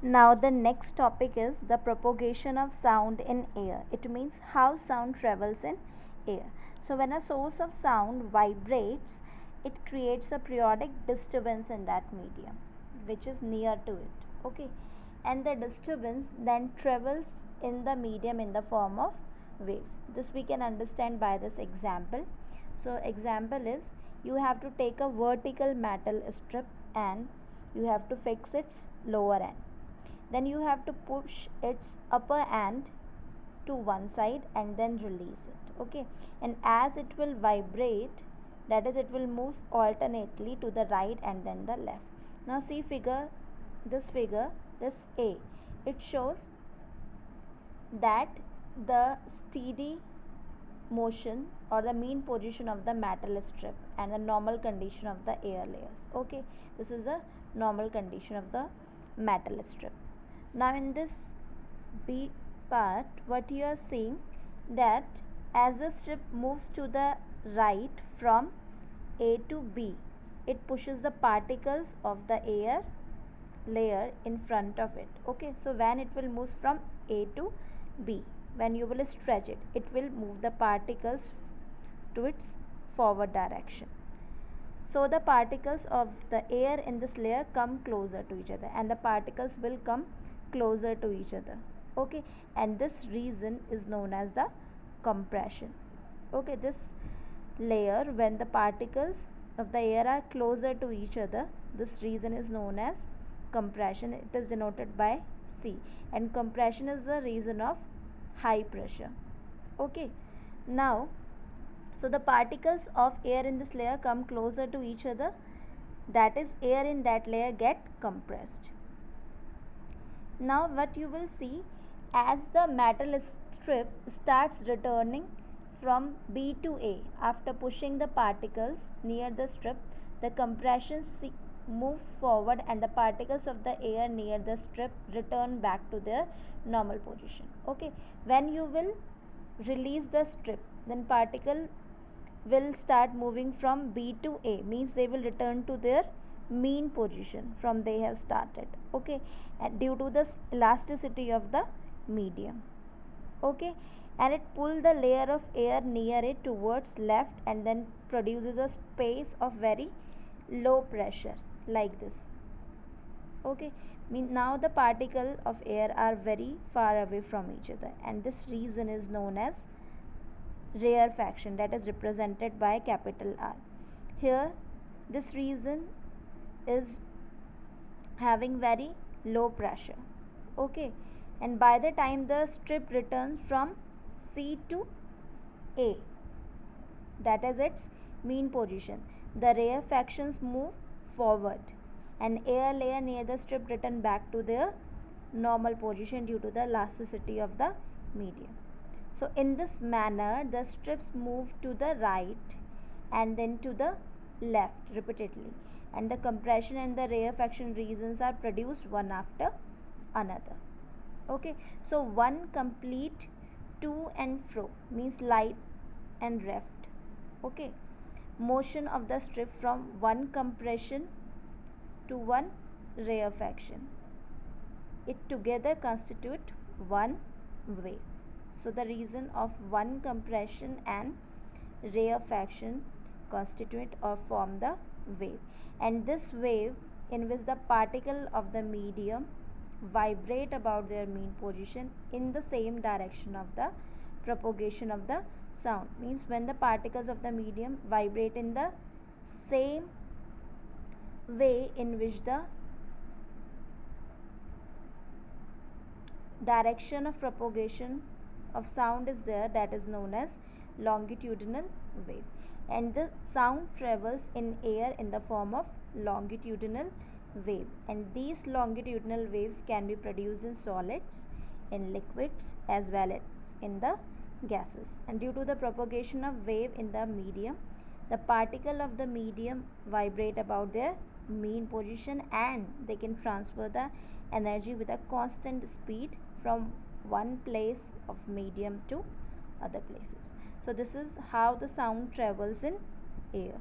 Now the next topic is the propagation of sound in air. It means how sound travels in air. So when a source of sound vibrates, it creates a periodic disturbance in that medium which is near to it. Okay, and the disturbance then travels in the medium in the form of waves. This we can understand by this example. So example is, you have to take a vertical metal strip and you have to fix its lower end. Then you have to push its upper end to one side and then release it. Okay, and as it will vibrate, that is, it will move alternately to the right and then the left. Now see figure, this A, it shows that the steady motion or the mean position of the metal strip and the normal condition of the air layers. Okay, this is a normal condition of the metal strip. Now in this B part, what you are seeing, that as the strip moves to the right from A to B, it pushes the particles of the air layer in front of it. Okay, so when it will move from A to B, when you will stretch it, it will move the particles to its forward direction. So the particles of the air in this layer come closer to each other and the particles will come closer to each other. Okay, and this region is known as the compression. Okay, this layer, when the particles of the air are closer to each other, this region is known as compression. It is denoted by C, and compression is the region of high pressure. Okay, now so the particles of air in this layer come closer to each other, that is, air in that layer get compressed. Now what you will see, as the metal strip starts returning from B to A after pushing the particles near the strip, the compression moves forward and the particles of the air near the strip return back to their normal position. Okay, when you will release the strip, then particle will start moving from B to A, means they will return to their mean position from they have started. Okay, and due to the elasticity of the medium. Okay, and it pulls the layer of air near it towards left and then produces a space of very low pressure like this. Okay, now the particle of air are very far away from each other, and this region is known as rarefaction, that is represented by capital R. Here this region is having very low pressure. Okay, and by the time the strip returns from C to A, that is its mean position, the rarefactions move forward and air layer near the strip return back to their normal position due to the elasticity of the medium. So in this manner the strips move to the right and then to the left repeatedly, and the compression and the rarefaction regions are produced one after another. Okay, so one complete to and fro means light and reft. Okay, motion of the strip from one compression to one rarefaction, it together constitute one wave. So the region of one compression and rarefaction constitute or form the wave, and this wave, in which the particle of the medium vibrate about their mean position in the same direction of the propagation of the sound, means when the particles of the medium vibrate in the same way in which the direction of propagation of sound is there, that is known as longitudinal wave, and the sound travels in air in the form of longitudinal wave, and these longitudinal waves can be produced in solids, in liquids, as well as in the gases. And due to the propagation of wave in the medium, the particle of the medium vibrate about their mean position and they can transfer the energy with a constant speed from one place of medium to other places. So this is how the sound travels in air.